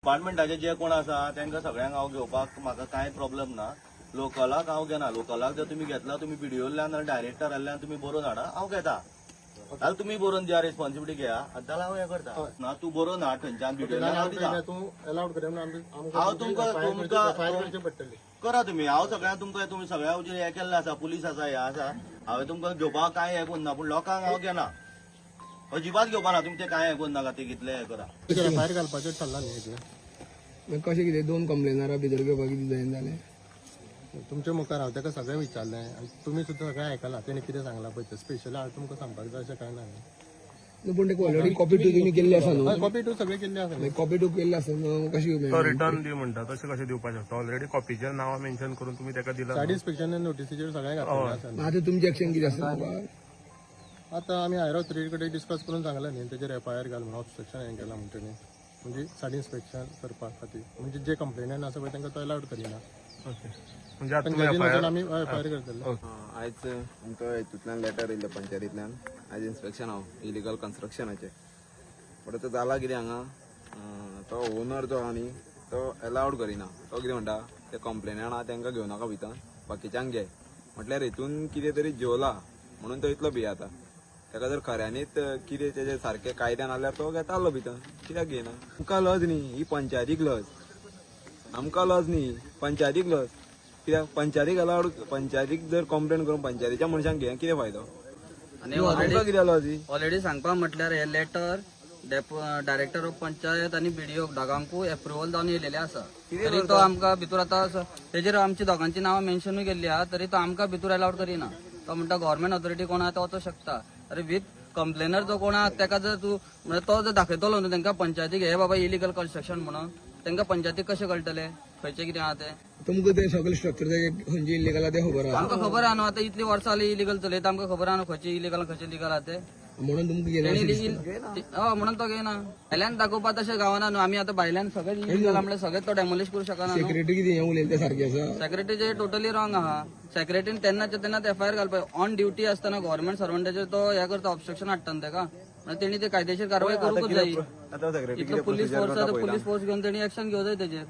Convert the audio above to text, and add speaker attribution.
Speaker 1: डिपार्टमेंटाचे जे कोण आसा तांकां सगळ्यांक हांव घेवपाक म्हाका कांय प्रॉब्लेम ना. लोकलाक हांव घेना. लोकलाक जर तुमी घेतला तुमी बीडीओल्यान डायरेक्टरांतल्यान तुमी बरोवन हाडा हांव घेता. जाल्यार तुमी बरोवन द्या, रिस्पॉन्सिबिलिटी घेया, जाल्यार हांव हें करता. ना तूं बरोवन हाड थंयच्यान बीडीओल्यान हांव दिता. हांव तुमकां करा तुमी. हांव सगळ्यांक तुमकां तुमी सगळ्या हें केल्लें आसा, पुलीस आसा, हें आसा. हांवें तुमकां घेवपाक कांय हें करना, पूण लोकांक हांव घेना. अजिबात घेवपा ना. तुमी ते कांय हें करनाका, ते कितले हें करा.
Speaker 2: भायर घालपाचें थारला न्ही.
Speaker 3: कशें कितें 2 कंप्लेनारां भितर घेवपाक कितें जायना जालें.
Speaker 2: तुमच्या मुखार हांव ताका सगळें विचारलें आनी तुमी सुद्दां सगळें आयकलां. तेणी कितें सांगलां पळय तें स्पेशली हांव तुमकां सांगपाक जाय अशें कांय ना.
Speaker 3: पूण ते ऑलरेडी कॉपी टू तुमी केल्ली आसा न्हू.
Speaker 2: कॉपी टू सगळें केल्लें आसा.
Speaker 3: कॉपी टू केल्ली आसा कशी
Speaker 4: तो रिटर्न दी म्हणटा तशें कशें दिवपाक शकता. ऑलरेडी कॉपीचेर नांवां मेन्शन करून तुमी ताका दिला.
Speaker 2: सायड इन्स्पेक्शन नोटिसीचेर सगळें घातलेलें आसा.
Speaker 3: आतां तुमचें एक्शन कितें आसा.
Speaker 2: आतां आमी हायर ऑथॉरिटी कडेन डिस्कस करून सांगलां न्ही, तेजेर FIR घाल म्हणून ऑब्स्ट्रक्शन हें केलां म्हणटनी. म्हणजे सायड इन्स्पेक्शन करपा खातीर म्हणजे जे कंप्लेनंट आसा पळय तांकां तो अलाउड करिना.
Speaker 4: ओके. म्हणजे आतां
Speaker 2: तांच्या
Speaker 4: तुमी
Speaker 2: नजरेन आमी FIR करतले.
Speaker 5: आयज आमकां हेतूंतल्यान लेटर येयल्लें पंचायतींतल्यान. आयज इन्स्पेक्शन हांव इलिगल कन्स्ट्रक्शनाचें. बट आतां जाला कितें हांगा, तो ओनर जो आहा न्ही तो अलाउड करिना. तो कितें म्हणटा, ते कंप्लेनंट आहा तांकां घेवं नाका भितर, बाकीच्यांक घे. म्हटल्यार हेतून कितें तरी जेवला म्हणून तो इतलो भियेता. ताका जर खऱ्यांनीच कितें तेजें सारकें कायद्यान आल्यार तो घेतालो भितर. कित्याक घेयना. आमकां लज न्ही, ही पंचायतीक लज. आमकां लज न्ही, पंचायतीक लज. कित्याक पंचायतीक अलाउड, पंचायतीक जर कंप्लेन करून पंचायतीच्या मनशांक घे कितें फायदो.
Speaker 6: आणि
Speaker 5: आमकां कित्याक लज ही.
Speaker 6: ऑलरेडी सांगपा म्हटल्यार हे लेटर डायरेक्टर ऑफ पंचायत आणि बीडीओ दोगांकूय अप्रुव्हल जावन येयलेले आसा. तरी तो आमकां भितूर आतां तेजेर आमची दोगांची नांवां मेन्शनूय केल्ली आहा, तरी तो आमकां भितूर अलाउड करिना. तो म्हणटा गव्हर्मेंट ऑथॉरिटी कोण आहा तो वचूंक शकता. अरे विथ कंप्लेनर जो कोण आहा ताका जर तूं म्हणजे तो जर दाखयतलो न्हू तांकां पंचायतीक हे बाबा इलिगल कन्स्ट्रक्शन म्हणून, तांकां पंचायतीक कशें कळटलें खंयचें कितें आहा तें.
Speaker 3: तुमकां ते सगळें स्ट्रक्चर खंयचे इलिगल आहा तें खबर आहा.
Speaker 6: आमकां खबर आहा न्हू. आतां इतली वर्सां जाली इलिगल चलयता, आमकां खबर आहा न्हू खंयचे इलिगल खंयचे लिगल आहा ते.
Speaker 3: म्हणून तुमकां गेले
Speaker 6: म्हणून तो घेयना. भायल्यान दाखोवपा तशें गावना न्हू. आमी आतां भायल्यान सगळें इलिगल म्हणल्यार सगळें तो डेमोलिश करूं शकना.
Speaker 3: सेक्रेटरी कितें हें उलयलें तें सारकें आसा.
Speaker 6: सेक्रेटरीचे टोटली रॉंग आहा. सेक्रेटरीन तेन्नाच्या तेन्ना FIR घालपाक ऑन ड्युटी आसतना गव्हर्मेंट सर्वंटाचेर तो हे करता, ऑब्स्ट्रक्शन हाडटा तेका. तेणी ते कायदेशीर कारवाई करूंकच जाय.
Speaker 5: आतां सेक्रेटरी
Speaker 6: इतलो पुलीस फोर्स आसा, पुलीस फोर्स घेवन तेणी एक्शन घेवं जाय तेजेर.